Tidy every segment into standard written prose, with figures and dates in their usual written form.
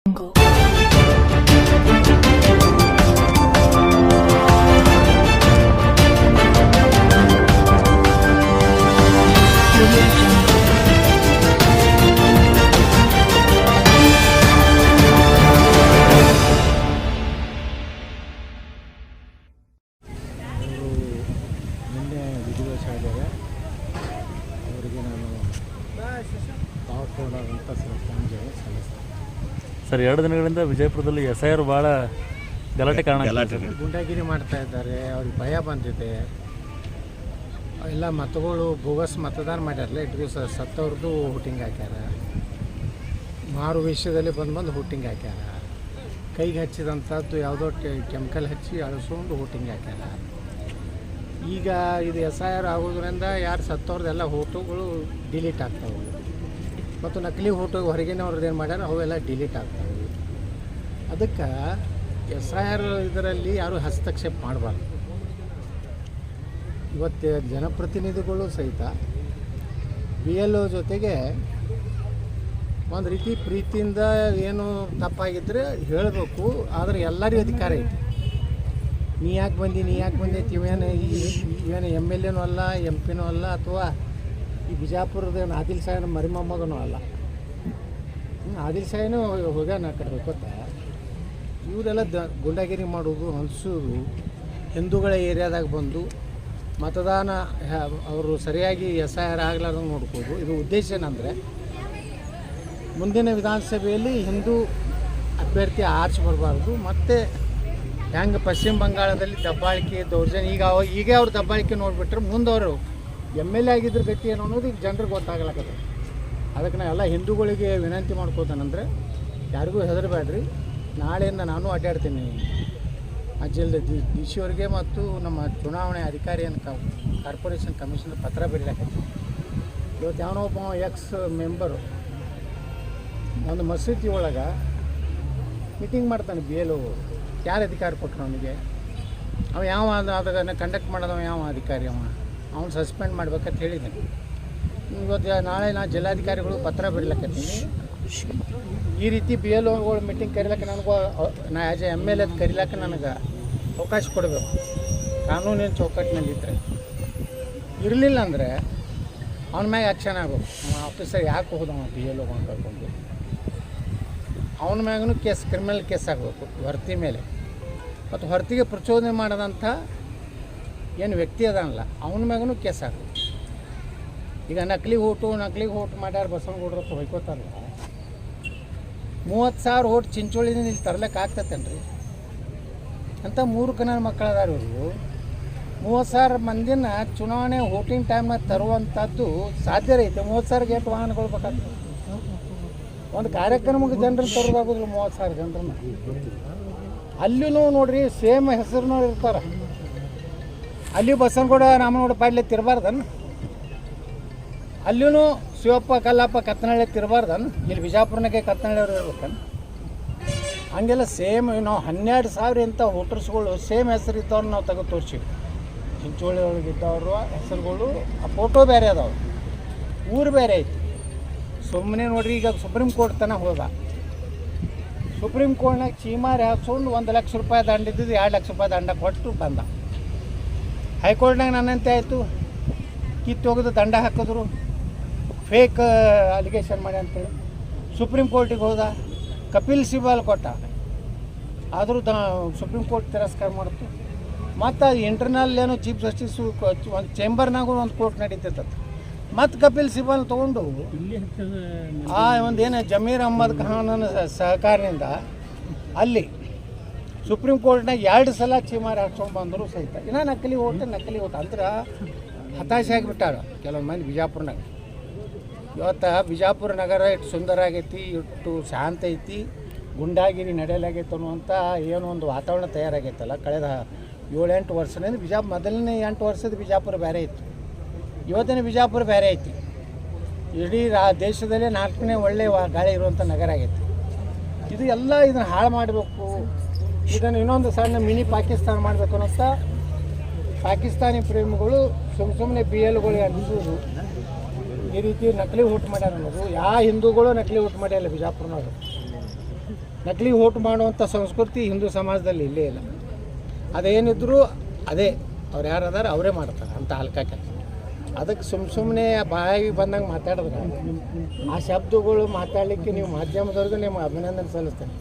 ವಿಧಿವಶ ಆಗಿದ್ದಾರೆ. ಅವರಿಗೆ ನಾನು ಭಾವಪೂರ್ಣವಾದಂಥ ಶ್ರದ್ಧಾಂಜಲಿ ಸಲ್ಲಿಸ್ತೇನೆ. ಸರ್, 2 ದಿನಗಳಿಂದ ವಿಜಯಪುರದಲ್ಲಿ SIR ಭಾಳ ಗಲಾಟೆ ಗುಂಡಾಗಿರಿ ಮಾಡ್ತಾ ಇದ್ದಾರೆ. ಅವ್ರಿಗೆ ಭಯ ಬಂದಿದೆ. ಎಲ್ಲ ಮತಗಳು ಬೋಗಸ್ ಮತದಾನ ಮಾಡ್ಯಾರಲ್ಲ, ಇಟ್ಟು ದಿವಸ ಸತ್ತವ್ರದ್ದು ಹುಟ್ಟಿಂಗ್ ಹಾಕ್ಯಾರ. ಮಾರು ವಿಷಯದಲ್ಲಿ ಬಂದು ಹುಟ್ಟಿಂಗ್ ಹಾಕ್ಯಾರ. ಕೈಗೆ ಹಚ್ಚಿದಂಥದ್ದು ಯಾವುದೋ ಕೆಮಿಕಲ್ ಹಚ್ಚಿ ಅಳಿಸ್ಕೊಂಡು ಹುಟ್ಟಿಂಗ್ ಹಾಕ್ಯಾರ. ಈಗ ಇದು SIR ಆಗೋದ್ರಿಂದ ಯಾರು ಸತ್ತವ್ರದ್ದೆಲ್ಲ ಫೋಟೋಗಳು ಡಿಲೀಟ್ ಆಗ್ತಾವೆ. ಮತ್ತು ನಕಲಿ ಫೋಟೋ ಹೊರಗಿನವ್ರದ್ದು ಏನು ಮಾಡ್ಯಾರ ಅವೆಲ್ಲ ಡಿಲೀಟ್ ಆಗ್ತಾವೆ. ಅದಕ್ಕೆ SIR ಇದರಲ್ಲಿ ಯಾರು ಹಸ್ತಕ್ಷೇಪ ಮಾಡಬಾರ್ದು. ಇವತ್ತು ಜನಪ್ರತಿನಿಧಿಗಳು ಸಹಿತ BLO ಜೊತೆಗೆ ಒಂದು ರೀತಿ ಪ್ರೀತಿಯಿಂದ ಏನು ತಪ್ಪಾಗಿದ್ದರೆ ಹೇಳಬೇಕು. ಆದರೆ ಎಲ್ಲರಿಗೂ ಅಧಿಕಾರ ಐತಿ. ನೀ ಯಾಕೆ ಬಂದಿ ಇವೇನು MLA ಅಲ್ಲ, MP ಅಲ್ಲ, ಅಥವಾ ಈ ಬಿಜಾಪುರದ ಆದಿಲ್ ಸಾಯಿನ ಮರಿಮೊಮ್ಮಗನೂ ಅಲ್ಲ. ಆದಿಲ್ ಸಾಯಿನೂ ಹೋಗ್ಯಾನ ಆ ಕಡೆ ಗೊತ್ತ. ಇವರೆಲ್ಲ ಗುಂಡಾಗಿರಿ ಮಾಡೋದು, ಹಂಚೋದು, ಹಿಂದೂಗಳ ಏರಿಯಾದಾಗ ಬಂದು ಮತದಾನ ಅವರು ಸರಿಯಾಗಿ SIR ಆಗಲಾರ್ದಂಗೆ ನೋಡ್ಕೋದು. ಇದು ಉದ್ದೇಶ ಏನಂದರೆ ಮುಂದಿನ ವಿಧಾನಸಭೆಯಲ್ಲಿ ಹಿಂದೂ ಅಭ್ಯರ್ಥಿ ಆರ್ಚ್ ಬರಬಾರ್ದು. ಮತ್ತು ಹೆಂಗೆ ಪಶ್ಚಿಮ ಬಂಗಾಳದಲ್ಲಿ ದಬ್ಬಾಳಿಕೆ ದೌರ್ಜನ್ಯ ಈಗ ಅವ್ರು ದಬ್ಬಾಳಿಕೆ ನೋಡಿಬಿಟ್ರೆ ಮುಂದವರು MLA ಆಗಿದ್ರ ಗತಿ ಏನು ಅನ್ನೋದು ಈಗ ಜನರಿಗೆ ಗೊತ್ತಾಗಲಾಕತ್ತೆ. ಅದಕ್ಕೆ ನಾ ಎಲ್ಲ ಹಿಂದೂಗಳಿಗೆ ವಿನಂತಿ ಮಾಡ್ಕೋತಾನಂದರೆ ಯಾರಿಗೂ ಹೆದರಬೇಡ್ರಿ. ನಾಳೆಯಿಂದ ನಾನು ಅಡ್ಡಾಡ್ತೀನಿ ಜಿಲ್ಲೆ DC ಅವರಿಗೆ ಮತ್ತು ನಮ್ಮ ಚುನಾವಣೆ ಅಧಿಕಾರಿಯನ್ನು ಕಾರ್ಪೊರೇಷನ್ ಕಮಿಷನರ್ ಪತ್ರ ಬರೀಲಾಕತ್ತೀನಿ. ಇವತ್ತು ಯಾವನೋ ಒಬ್ಬ ಮೆಂಬರು ಒಂದು ಮಸೀದಿ ಒಳಗೆ ಮೀಟಿಂಗ್ ಮಾಡ್ತಾನೆ. BLO ಯಾರು ಅಧಿಕಾರ ಕೊಟ್ಟರು ಅವನಿಗೆ? ಅವ ಯಾವ ಅದನ್ನು ಕಂಡಕ್ಟ್ ಮಾಡೋದವ ಯಾವ ಅಧಿಕಾರಿ? ಅವನು ಸಸ್ಪೆಂಡ್ ಮಾಡ್ಬೇಕಂತ ಹೇಳಿದ್ದೀನಿ. ಇವತ್ತು ನಾಳೆ ನಾನು ಜಿಲ್ಲಾಧಿಕಾರಿಗಳು ಪತ್ರ ಬರೀಲಕತ್ತೀನಿ. ಈ ರೀತಿ BLOಗಳು ಮೀಟಿಂಗ್ ಕರೀಲಕ್ಕೆ ನನಗೂ ನಾ ಆ್ಯಸ್ ಎ MLA ಕರೀಲಕ್ಕೆ ನನಗೆ ಅವಕಾಶ ಕೊಡಬೇಕು, ಕಾನೂನಿನ ಚೌಕಟ್ಟಿನಲ್ಲಿದ್ದರೆ. ಇರಲಿಲ್ಲ ಅಂದರೆ ಅವನ ಮ್ಯಾಗೆ ಆ್ಯಕ್ಷನ್ ಆಗಬೇಕು. ಆಫೀಸರ್ ಯಾಕೆ ಹೋದವ BLOಗಳನ್ನ ಕರ್ಕೊಂಡು ಅವನ ಮ್ಯಾಗೂ ಕ್ರಿಮಿನಲ್ ಕೇಸ್ ಆಗಬೇಕು ಹೊರತಿ ಮೇಲೆ. ಮತ್ತು ಹೊರತಿಗೆ ಪ್ರಚೋದನೆ ಮಾಡೋದಂಥ ಏನು ವ್ಯಕ್ತಿ ಅದಾನಲ್ಲ ಅವನ ಮ್ಯಾಗೂ ಕೇಸ್ ಆಗಬೇಕು. ಈಗ ನಕಲಿ ಓಟು ಮಾಡ್ಯಾರ ಬಸವನಗೌಡರು ಹೊಯ್ಕೋತಾರಲ್ಲ, 30,000 ಓಟ್ ಚಿಂಚೋಳಿದಿಂದ ಇಲ್ಲಿ ತರ್ಲಿಕ್ಕೆ ಆಗ್ತತೇನ್ರಿ? ಅಂತ 3 ಕನ್ನಡ ಮಕ್ಕಳು ಅದಾರ. ಇವರು 30,000 ಮಂದಿನ ಚುನಾವಣೆ ವೋಟಿಂಗ್ ಟೈಮ್ನಾಗ ತರುವಂಥದ್ದು ಸಾಧ್ಯ ಐತೆ. 30,000 ಗೇಟ್ ವಾಹನಗಳು ಬೇಕಾಗ್ತದೆ. ಒಂದು ಕಾರ್ಯಕ್ರಮಕ್ಕೆ ಜನರನ್ನು ತರೋದಾಗೋದಿಲ್ಲ 30,000 ಜನರನ್ನು. ಅಲ್ಲಿಯೂ ನೋಡ್ರಿ ಸೇಮ್ ಹೆಸರಿನವ್ರು ಇರ್ತಾರೆ. ಅಲ್ಲಿ ಬಸವನಗೌಡ ರಾಮನಗೌಡ ಪಾಡ್ಲೆ ತಿರಬಾರ್ದನ್ನು, ಅಲ್ಲಿಯೂ ಶಿವಪ್ಪ ಕಲ್ಲಪ್ಪ ಕತ್ತನಹಳ್ಳಿ ತಿರಬಾರ್ದನ್ನು. ಇಲ್ಲಿ ಬಿಜಾಪುರನಾಗೆ ಕತ್ತನಹಳ್ಳಿಯವ್ರು ಇರ್ಬೇಕನ್ನು. ಹಂಗೆಲ್ಲ ಸೇಮ್ ನಾವು 12,000 ಇಂಥ ವೋಟರ್ಸ್ಗಳು ಸೇಮ್ ಹೆಸರು ಇದ್ದವ್ರು ನಾವು ತೆಗೆದು ತೋರಿಸಿವಿ. ಚಿಂಚೋಳಿ ಒಳಗಿದ್ದವರು ಹೆಸರುಗಳು ಆ ಫೋಟೋ ಬೇರೆ ಅದಾವೆ, ಊರು ಬೇರೆ ಐತಿ. ಸುಮ್ಮನೆ ನೋಡ್ರಿ, ಈಗ ಸುಪ್ರೀಂ ಕೋರ್ಟ್ ತನಕ ಹೋದ. ಸುಪ್ರೀಂ ಕೋರ್ಟ್ನಾಗ ಚೀಮಾರಿ ಹಾಕ್ಸ್ಕೊಂಡು 1 ಲಕ್ಷ ರೂಪಾಯಿ ದಂಡ ಇದ್ದಿದ್ದು 2 ಲಕ್ಷ ರೂಪಾಯಿ ದಂಡ ಕೊಟ್ಟು ಬಂದ. ಹೈಕೋರ್ಟ್ನಾಗ ನನ್ನಂತೆ ಆಯಿತು, ಕಿತ್ತೋಗಿದ್ದು ದಂಡ ಹಾಕಿದ್ರು, ಫೇಕ್ ಅಲಿಗೇಷನ್ ಮಾಡಿ ಅಂತೇಳಿ. ಸುಪ್ರೀಂ ಕೋರ್ಟಿಗೆ ಹೋದ, ಕಪಿಲ್ ಸಿಬಲ್ ಕೊಟ್ಟ. ಆದರೂ ಸುಪ್ರೀಂ ಕೋರ್ಟ್ ತಿರಸ್ಕಾರ ಮಾಡ್ತು. ಮತ್ತು ಅದು ಇಂಟರ್ನಲ್ ಏನೋ ಚೀಫ್ ಜಸ್ಟಿಸು ಒಂದು ಚೇಂಬರ್ನಾಗೂ ಒಂದು ಕೋರ್ಟ್ ನಡೀತೈತೆ. ಮತ್ತು ಕಪಿಲ್ ಸಿಬಲ್ ತೊಗೊಂಡು ಆ ಒಂದೇನು ಜಮೀರ್ ಅಹ್ಮದ್ ಖಾನನ ಸಹಕಾರದಿಂದ ಅಲ್ಲಿ ಸುಪ್ರೀಂ ಕೋರ್ಟ್ನಾಗ 2 ಸಲ ಚೀಮಾರಿ ಹಾಕ್ಸ್ಕೊಂಡು ಬಂದರು ಸಹಿತ ಇನ್ನೂ ನಕಲಿ ಓಟ್ ಅಂದ್ರೆ ಹತಾಶೆ ಆಗಿಬಿಟ್ಟಾರ ಕೆಲವೊಂದು ಮಂದಿ ಬಿಜಾಪುರನಾಗ. ಇವತ್ತು ಬಿಜಾಪುರ ನಗರ ಇಟ್ಟು ಸುಂದರ ಆಗೈತಿ, ಇಟ್ಟು ಶಾಂತ ಐತಿ, ಗುಂಡಾಗಿರಿ ನಡೆಯಲಾಗೈತೆ ಅನ್ನುವಂಥ ಏನೋ ಒಂದು ವಾತಾವರಣ ತಯಾರಾಗೈತಲ್ಲ. ಕಳೆದ 7-8 ವರ್ಷದಿಂದ ಮೊದಲನೇ 8 ವರ್ಷದ ಬಿಜಾಪುರ ಬೇರೆ ಇತ್ತು, ಇವತ್ತಿನ ಬಿಜಾಪುರ ಬೇರೆ ಐತಿ. ಇಡೀ ದೇಶದಲ್ಲೇ 4ನೇ ಒಳ್ಳೆಯ ಗಾಳಿ ಇರುವಂಥ ನಗರ ಆಗೈತಿ. ಇದು ಎಲ್ಲ ಇದನ್ನು ಹಾಳು ಮಾಡಬೇಕು, ಇದನ್ನು ಇನ್ನೊಂದು ಸಣ್ಣ ಮಿನಿ ಪಾಕಿಸ್ತಾನ ಮಾಡಬೇಕು ಅನ್ನೋಂಥ ಪಾಕಿಸ್ತಾನಿ ಪ್ರೇಮಿಗಳು ಸುಮ್ಮನೆ BLOಗಳಿಗೆ ಅನಿಸೋದು. ಈ ರೀತಿ ನಕಲಿ ಓಟ್ ಮಾಡ್ಯಾರ ಅನ್ನೋದು. ಯಾವ ಹಿಂದೂಗಳು ನಕಲಿ ಓಟ್ ಮಾಡ್ಯಾರ ಬಿಜಾಪುರನಾಗ. ನಕಲಿ ಓಟ್ ಮಾಡುವಂಥ ಸಂಸ್ಕೃತಿ ಹಿಂದೂ ಸಮಾಜದಲ್ಲಿ ಇಲ್ಲೇ ಇಲ್ಲ. ಅದೇನಿದ್ರು ಅದೇ ಅವ್ರು ಯಾರು ಅದಾರ ಅವರೇ ಮಾಡ್ತಾರೆ ಅಂತ ಹಲ್ಕ ಕೆಲಸ. ಅದಕ್ಕೆ ಸುಮ್ಮನೆ ಬಾಯಿಗೆ ಬಂದಂಗೆ ಮಾತಾಡಿದ್ರೆ ಆ ಶಬ್ದಗಳು ಮಾತಾಡಲಿಕ್ಕೆ ನೀವು ಮಾಧ್ಯಮದವ್ರಿಗೆ ನಿಮ್ಗೆ ಅಭಿನಂದನೆ ಸಲ್ಲಿಸ್ತೇನೆ.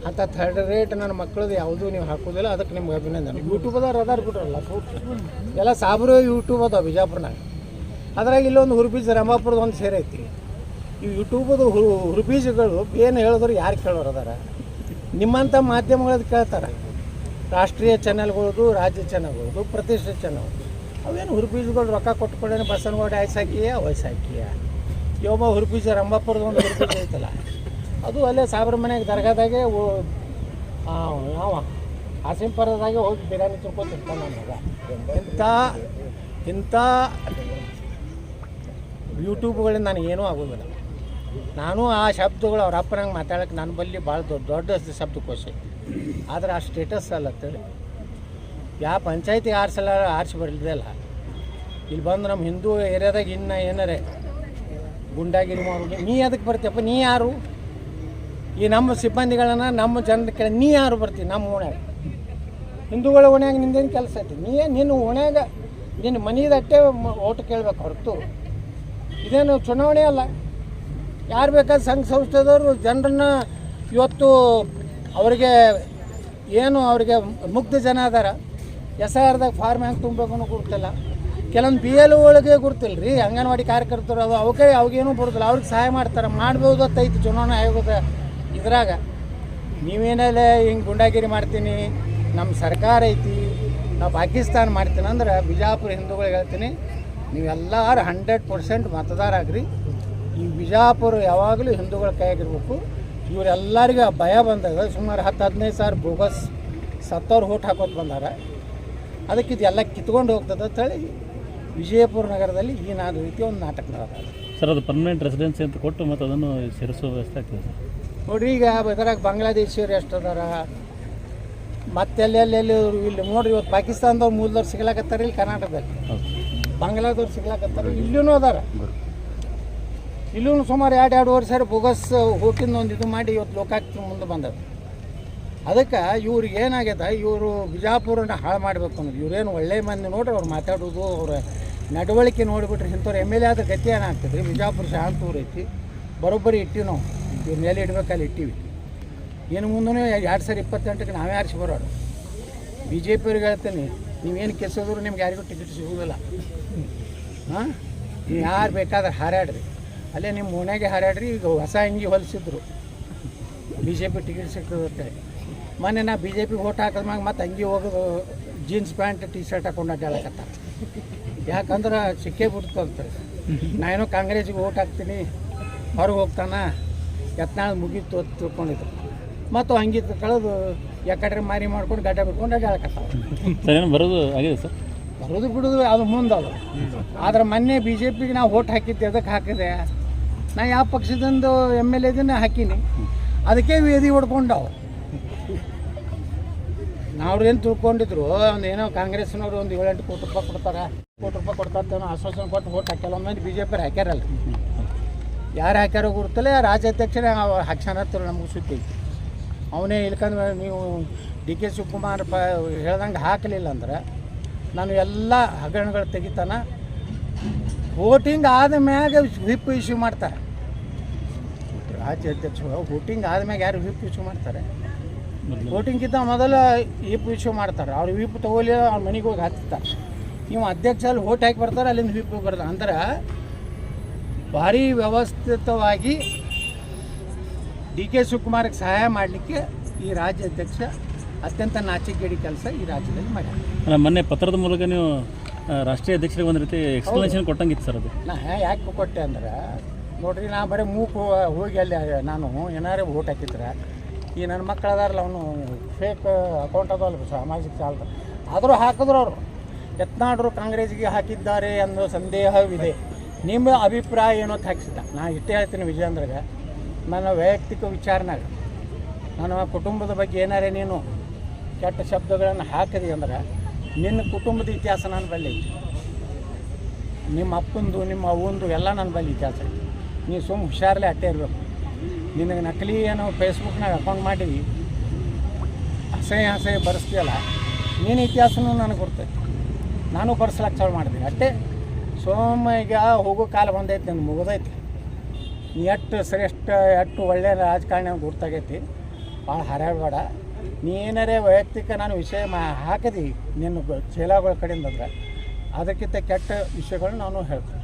ಅಂತ ಥರ್ಡ್ ರೇಟ್ ನನ್ನ ಮಕ್ಕಳದು ಯಾವುದೂ ನೀವು ಹಾಕೋದಿಲ್ಲ, ಅದಕ್ಕೆ ನಿಮ್ಗೆ ಅಭಿನಂದನೆ. ಯೂಟ್ಯೂಬದವ್ರು ಅದಾರ ಬಿಟ್ರಲ್ಲ ಎಲ್ಲ ಸಾಬ್ರು ಯೂಟ್ಯೂಬ್ ಅದಾವ ಬಿಜಾಪುರನಾಗ. ಅದ್ರಾಗ ಇಲ್ಲೊಂದು ಹುರುಬೀಜ ರಂಭಾಪುರದ ಒಂದು ಸೇರೈತಿ. ಈ ಯೂಟ್ಯೂಬದು ಹುರುಬೀಜಗಳು ಏನು ಹೇಳಿದ್ರು ಯಾರು ಕೇಳೋರು ಅದಾರ? ನಿಮ್ಮಂಥ ಮಾಧ್ಯಮಗಳದ್ದು ಕೇಳ್ತಾರೆ. ರಾಷ್ಟ್ರೀಯ ಚಾನಲ್ಗಳದು, ರಾಜ್ಯ ಚಾನಲ್ಗಳದು, ಪ್ರತಿಷ್ಠಿತ ಚಾನಲ್. ಅವೇನು ಹುರುಬೀಜಗಳು ರೊಕ್ಕ ಕೊಟ್ಕೊಂಡೇನೆ ಬಸವನಗೌಡ ಹಾಕಿಯ ವಯಸ್ಸಾಕಿಯ ಯೋಮ ಹುರುಬೀಜ ರಂಭಾಪುರದ ಒಂದು ಹುರುಬೀಜ ಐತಲ್ಲ, ಅದು ಅಲ್ಲೇ ಸಾಬ್ರ ಮನೆಗೆ ದರ್ಗಾದಾಗೆ ಯಾವ ಆಸಿಂಪರದಾಗೆ ಹೋಗಿ ಬಿರಿಯಾನಿ ತಿನ್ಕೊತಿರ್ತಾನೆ ನನ್ನ ಮಗ. ಇಂಥ ಯೂಟ್ಯೂಬ್ಗಳಿಂದ ನನಗೇನೂ ಆಗೋದಿಲ್ಲ. ನಾನು ಆ ಶಬ್ದಗಳು ಅವ್ರ ಅಪ್ಪನಂಗೆ ಮಾತಾಡೋಕ್ಕೆ ನನ್ನ ಬಲ್ಲಿ ಭಾಳ ದೊಡ್ಡ ಶಬ್ದಕೋಶ ಐತಿ. ಆದ್ರೆ ಆ ಸ್ಟೇಟಸ್ ಅಲ್ಲತ್ತೇಳಿ ಯಾವ ಪಂಚಾಯತಿಗೆ ಆರಿಸಿ ಬರಲಿದೆಯಲ್ಲ, ಇಲ್ಲಿ ಬಂದು ನಮ್ಮ ಹಿಂದೂ ಏರಿಯಾದಾಗ ಇನ್ನು ಏನಾರೆ ಗುಂಡಾಗಿರಿ ಮಾಡೋದು. ನೀ ಅದಕ್ಕೆ ಬರ್ತೀಯಪ್ಪ? ನೀ ಯಾರು? ಈ ನಮ್ಮ ಸಿಬ್ಬಂದಿಗಳನ್ನ ನಮ್ಮ ಜನರ ಕೇಳಿ ನೀ ಯಾರು ಬರ್ತೀವಿ? ನಮ್ಮ ಓಣ್ಯಾಗ ಹಿಂದೂಗಳ ಓಣ್ಯಾಗ ನಿಂದೇನು ಕೆಲಸ ಐತಿ? ನಿನ್ನ ಓಣ್ಯಾಗ ನಿನ್ನ ಮನೆಯದಟ್ಟೆ ಓಟ್ ಕೇಳ್ಬೇಕು ಹೊರತು ಇದೇನು ಚುನಾವಣೆ ಅಲ್ಲ. ಯಾರು ಬೇಕಾದ ಸಂಘ ಸಂಸ್ಥೆದವರು ಜನರನ್ನ ಇವತ್ತು ಅವ್ರಿಗೆ ಏನು ಅವ್ರಿಗೆ ಮುಗ್ಧ ಜನ ಅದಾರ. SIRದಾಗ ಫಾರ್ಮ್ ಹೆಂಗೆ ತುಂಬಬೇಕು ಅನ್ನೋ ಗುರುತಿಲ್ಲ. ಕೆಲವೊಂದು BLO ಒಳಗೆ ಗುರುತಿಲ್ಲ ರೀ. ಅಂಗನವಾಡಿ ಕಾರ್ಯಕರ್ತರು ಅವಾಗೇನೂ ಬರೋದಿಲ್ಲ. ಅವ್ರಿಗೆ ಸಹಾಯ ಮಾಡ್ತಾರೆ. ಮಾಡ್ಬೋದು ಅಂತೈತಿ ಚುನಾವಣಾ ಆಯೋಗದ ಇದ್ರಾಗ. ನೀವೇನೆಲ್ಲ ಹಿಂಗೆ ಗುಂಡಾಗಿರಿ ಮಾಡ್ತೀನಿ, ನಮ್ಮ ಸರ್ಕಾರ ಐತಿ, ನಾವು ಪಾಕಿಸ್ತಾನ ಮಾಡ್ತೀನಿ ಅಂದ್ರೆ ಬಿಜಾಪುರ ಹಿಂದೂಗಳಿಗೆ ಹೇಳ್ತೀನಿ, ನೀವೆಲ್ಲರೂ 100% ಮತದಾರ ಆಗ್ರಿ. ಈ ಬಿಜಾಪುರ ಯಾವಾಗಲೂ ಹಿಂದೂಗಳ ಕೈಯಾಗಿರ್ಬೇಕು. ಇವರೆಲ್ಲರಿಗೂ ಭಯ ಬಂದಾಗ ಸುಮಾರು 10-15 ಸಾವಿರ ಬೋಗಸ್ ಸತ್ತವ್ರು ಓಟ್ ಹಾಕೋದು ಬಂದಾರ. ಅದಕ್ಕೆ ಇದೆಲ್ಲ ಕಿತ್ಕೊಂಡು ಹೋಗ್ತದೆ ಅಂತೇಳಿ ವಿಜಯಪುರ ನಗರದಲ್ಲಿ ಈ ರೀತಿ ಒಂದು ನಾಟಕ ನಡೆದ ಸರ್. ಅದು ಪರ್ಮನೆಂಟ್ ರೆಸಿಡೆನ್ಸಿ ಅಂತ ಕೊಟ್ಟು ಮತ್ತು ಅದನ್ನು ಸೇರಿಸೋ ವ್ಯವಸ್ಥೆ ಆಗ್ತದೆ ಸರ್. ನೋಡಿರಿ, ಈಗ ಇದ್ರಾಗ ಬಾಂಗ್ಲಾದೇಶಿಯರು ಎಷ್ಟು ಅದಾರ, ಮತ್ತೆಲ್ಲೆಲ್ಲೆಲ್ಲಿ ಇಲ್ಲಿ ನೋಡಿರಿ. ಇವತ್ತು ಪಾಕಿಸ್ತಾನದವ್ರು ಮೂಲದವ್ರು ಸಿಗ್ಲಾಕತ್ತಾರೆ ಇಲ್ಲಿ ಕರ್ನಾಟಕದಲ್ಲಿ, ಬಾಂಗ್ಲಾದವ್ರು ಸಿಗ್ಲಾಕತ್ತಾರೆ, ಇಲ್ಲೂ ಅದಾರ. ಇಲ್ಲೂ ಸುಮಾರು 2-2.5 ಸಾವಿರ ಬೋಗಸ್ ಹೋಟಿಂದ ಒಂದು ಇದು ಮಾಡಿ ಇವತ್ತು ಲೋಕಾಯುಕ್ತ ಮುಂದೆ ಬಂದದ. ಅದಕ್ಕೆ ಇವ್ರಿಗೆ ಏನಾಗ್ಯದ, ಇವರು ಬಿಜಾಪುರನ ಹಾಳು ಮಾಡಬೇಕು ಅನ್ನೋದು. ಇವ್ರೇನು ಒಳ್ಳೆ ಮಂದಿ ನೋಡ್ರಿ, ಅವ್ರು ಮಾತಾಡೋದು ಅವ್ರ ನಡವಳಿಕೆ ನೋಡಿಬಿಟ್ರೆ ಇಂಥವ್ರು MLA ಆದ ಗತಿ ಏನಾಗ್ತದೆ ರೀ. ಬಿಜಾಪುರ ಶಾಂತ ಊರು ಐತಿ, ಬರೋಬ್ಬರಿ ಇಟ್ಟಿವಿ ನಾವು. ಇವ್ರನ್ನ ಎಲ್ಲಿ ಇಡ್ಬೇಕಲ್ಲಿ ಇಟ್ಟಿವಿ. ಏನು ಮುಂದೂ 2028ಕ್ಕೆ ನಾವೇ ಆರಿಸಿ ಬರೋರು. BJP ಅವ್ರಿಗೆ ಹೇಳ್ತೀನಿ, ನೀವೇನು ಕೆಸೋದ್ರು ನಿಮ್ಗೆ ಯಾರಿಗೂ ಟಿಕೆಟ್ ಸಿಗೋದಿಲ್ಲ. ಹಾಂ, ನೀವು ಯಾರು ಬೇಕಾದ್ರೆ ಹಾರಾಡ್ರಿ, ಅಲ್ಲೇ ನಿಮ್ಮ ಓಣ್ಯಾಗೆ ಹಾರಾಡ್ರಿ. ಈಗ ಹೊಸ ಅಂಗಿ ಹೊಲಿಸಿದ್ರು BJP ಟಿಕೆಟ್ ಸಿಗ್ತದೆ. ಮೊನ್ನೆ ನಾ BJP ಓಟ್ ಹಾಕಿದ್ಮ್ಯಾಗ ಮತ್ತೆ ಅಂಗಿ ಹೋಗೋದು ಜೀನ್ಸ್ ಪ್ಯಾಂಟ್ T-ಶರ್ಟ್ ಹಾಕೊಂಡು ಅಡ್ಡಾಡಕತ್ತ. ಯಾಕಂದ್ರೆ ಸಿಕ್ಕೇ ಬಿಡ್ತಂತ. ನಾನೇನೋ ಕಾಂಗ್ರೆಸ್ಸಿಗೆ ಓಟ್ ಹಾಕ್ತೀನಿ, ಹೊರಗೆ ಹೋಗ್ತಾನೆ, ಯತ್ನಾಳ್ ಮುಗೀತು ಅಂತ ತಿಳ್ಕೊಂಡಿದ್ರು. ಮತ್ತು ಹಂಗೆ ಕಳೆದು ಯಾಕಡ್ರೆ ಮಾರಿ ಮಾಡ್ಕೊಂಡು ಗಡ್ಡ ಬಿಟ್ಕೊಂಡು ಅಡ್ಡಾಡಕತ್ತಾವ. ಸರ್, ಏನು ಬರೋದು ಆಗಿದೆ ಸರ್? ಬರೋದು ಬಿಡೋದು ಅದು ಮುಂದೆ ಅದು. ಆದ್ರೆ ಮೊನ್ನೆ BJPಗೆ ನಾವು ಓಟ್ ಹಾಕಿದ್ದೆ. ಅದಕ್ಕೆ ಹಾಕಿದೆ, ನಾ ಯಾವ ಪಕ್ಷದಿಂದ MLA ಇದನ್ನ ಹಾಕೀನಿ, ಅದಕ್ಕೆ ವೇದಿ ಹೊಡ್ಕೊಂಡವು. ನಾವು ಏನು ತಿಳ್ಕೊಂಡಿದ್ರು, ಒಂದು ಏನೋ ಕಾಂಗ್ರೆಸ್ನವ್ರು ಒಂದು 7-8 ಕೋಟಿ ರೂಪಾಯಿ ಕೊಡ್ತಾರೆ, ಕೊಡ್ತಾರೇನೋ ಆಶ್ವಾಸನೆ ಕೊಟ್ಟು ಓಟ್ ಹಾಕ್ಯಲ್ಲ. ಮಂದಿ BJP ಹಾಕ್ಯಾರಲ್ಲ, ಯಾರು ಹಾಕ್ಯಾರೋ ಗುರುತಲ್ಲ. ರಾಜ್ಯಾಧ್ಯಕ್ಷರೇ ಹಾಕ್ಸಾನತ್ತರು, ನಮಗೂ ಸುದ್ದಿ ಐತಿ. ಅವನೇ ಇಲ್ಕಂದ್ರೆ ನೀವು DK ಶಿವಕುಮಾರ್ ಹೇಳ್ದಂಗೆ ಹಾಕಲಿಲ್ಲ ಅಂದ್ರೆ ನಾನು ಎಲ್ಲ ಹಗರಣಗಳು ತೆಗಿತಾನೆ. ವೋಟಿಂಗ್ ಆದ ಮ್ಯಾಗ ವಿಪ್ ಇಶ್ಯೂ ಮಾಡ್ತಾರೆ ರಾಜ್ಯಾಧ್ಯಕ್ಷರು. ವೋಟಿಂಗ್ ಆದ್ಮ್ಯಾಗ ಯಾರು ವಿಪ್ ಇಶ್ಯೂ ಮಾಡ್ತಾರೆ? ವೋಟಿಂಗ್ಗಿಂತ ಮೊದಲು ವಿಪ್ ಇಶ್ಯೂ ಮಾಡ್ತಾರೆ. ಅವ್ರು ವಿಪ್ ತೊಗೊಲಿ, ಅವ್ರ ಮನೆಗೆ ಹೋಗಿ ಹತ್ತಾರೆ. ನೀವು ಅಧ್ಯಕ್ಷ ಅಲ್ಲಿ ಓಟ್ ಹಾಕಿ ಬರ್ತಾರೆ, ಅಲ್ಲಿಂದ ವಿಪ್ ಬರ್ತಾರೆ. ಅಂದ್ರೆ ಭಾರಿ ವ್ಯವಸ್ಥಿತವಾಗಿ DK ಶಿವಕುಮಾರ್ಗೆ ಸಹಾಯ ಮಾಡಲಿಕ್ಕೆ ಈ ರಾಜ್ಯಾಧ್ಯಕ್ಷ ಅತ್ಯಂತ ನಾಚಿಕೆಗೇಡಿ ಕೆಲಸ ಈ ರಾಜ್ಯದಲ್ಲಿ ಮಾಡ್ಯಾರ. ಮೊನ್ನೆ ಪತ್ರದ ಮೂಲಕ ನೀವು ರಾಷ್ಟ್ರೀಯ ಅಧ್ಯಕ್ಷರಿಗೆ ಒಂದು ರೀತಿ ಎಕ್ಸ್ಪ್ಲನೇಷನ್ ಕೊಟ್ಟಂಗಿತ್ತು ಸರ್. ಅದು ನಾ ಯಾಕೆ ಕೊಟ್ಟೆ ಅಂದ್ರೆ, ನೋಡ್ರಿ, ನಾ ಬರೀ ಮೂಕು ಹೋಗಿ ಅಲ್ಲಿ ನಾನು ಏನಾರು ಓಟ್ ಹಾಕಿದ್ರೆ ಈ ನನ್ನ ಮಕ್ಕಳು ಅದಾರಲ್ಲ, ಅವನು ಫೇಕ್ ಅಕೌಂಟ್ ಅದಲ್ಲ ಸಾಮಾಜಿಕ ಜಾಲದ, ಆದರೂ ಹಾಕಿದ್ರು ಅವರು. ಯತ್ನಾಳರು ಕಾಂಗ್ರೆಸ್ಗೆ ಹಾಕಿದ್ದಾರೆ ಅನ್ನೋ ಸಂದೇಹವಿದೆ. ನಿಮ್ಮ ಅಭಿಪ್ರಾಯ ಏನೋ ಹಾಕಿಸಿದ್ದ. ನಾ ಇಷ್ಟೇ ಹೇಳ್ತೀನಿ ವಿಜಯೇಂದ್ರಗೆ, ನನ್ನ ವೈಯಕ್ತಿಕ ವಿಚಾರನಾಗ ನನ್ನ ಕುಟುಂಬದ ಬಗ್ಗೆ ಏನಾರೇ ನೀನು ಕೆಟ್ಟ ಶಬ್ದಗಳನ್ನು ಹಾಕಿದೆ ಅಂದ್ರೆ ನಿನ್ನ ಕುಟುಂಬದ ಇತಿಹಾಸ ನನ್ನ ಬಳಿ ಐತಿ. ನಿಮ್ಮ ಅಪ್ಪಂದು ನಿಮ್ಮ ಅವ್ವಂದು ಎಲ್ಲ ನನ್ನ ಬಳಿ ಇತಿಹಾಸ ಐತಿ. ನೀವು ಸುಮ್ಮ ಹುಷಾರಲ್ಲೇ ಅಟ್ಟೆ ಇರಬೇಕು. ನಿನಗೆ ನಕಲಿ ಏನೋ ಫೇಸ್ಬುಕ್ನಾಗ ಅಕೌಂಟ್ ಮಾಡಿ ಹಸೆ ಬರೆಸ್ತೀಯಲ್ಲ, ನೀನು ಇತಿಹಾಸನೂ ನನಗೆ ಗೊತ್ತೈತಿ, ನಾನು ಬರ್ಸ್ಲಕ್ಕೆ ಚಾಲು ಮಾಡಿದೆ ಅಷ್ಟೇ. ಈಗ ಹೋಗೋ ಕಾಲ ಬಂದೈತಿ, ನನಗೆ ಮುಗಿದೈತಿ. ನೀ ಎಷ್ಟು ಶ್ರೇಷ್ಠ ಎಷ್ಟು ಒಳ್ಳೆಯ ರಾಜಕಾರಣ ಗುರ್ತಾಗೈತಿ, ಭಾಳ ಹರ್ಯಾಡಬೇಡ. ನೀ ಏನಾರೇ ವೈಯಕ್ತಿಕ ನಾನು ವಿಷಯ ಹಾಕಿದಿ ನಿನ್ನ ಚೇಲಾಗಳ ಕಡೆಯಿಂದ ಅಂದ್ರೆ ಅದಕ್ಕಿಂತ ಕೆಟ್ಟ ವಿಷಯಗಳನ್ನ ನಾನು ಹೇಳ್ತೀನಿ.